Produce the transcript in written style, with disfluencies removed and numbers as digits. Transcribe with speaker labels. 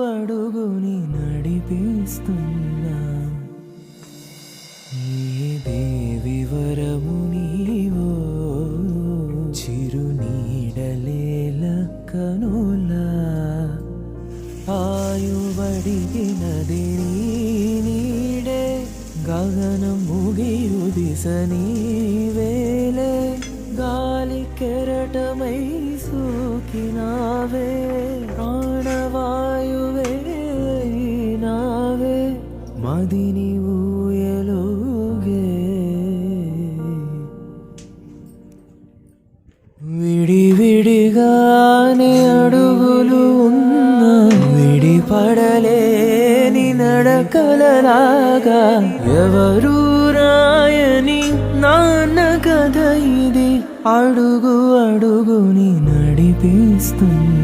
Speaker 1: అడుగుని నడిపిస్తున్నా ఏ దేవి వరము నీవో చిరు నీడలేల కనులా ఆయువడిగినది నీడే గగనం ముగియు దిశ నీవేలే గాలి కెరటమై సోకినావే ప్రాణవాయువే నావే మదిని ఊయలోగే విడివిడిగానే అడుగులు ఉన్న విడిపడలేని నడకలలాగా ఎవరు రాయని నాన్న కథ ఇది అడుగు అడుగుని నడిపిస్తుంది.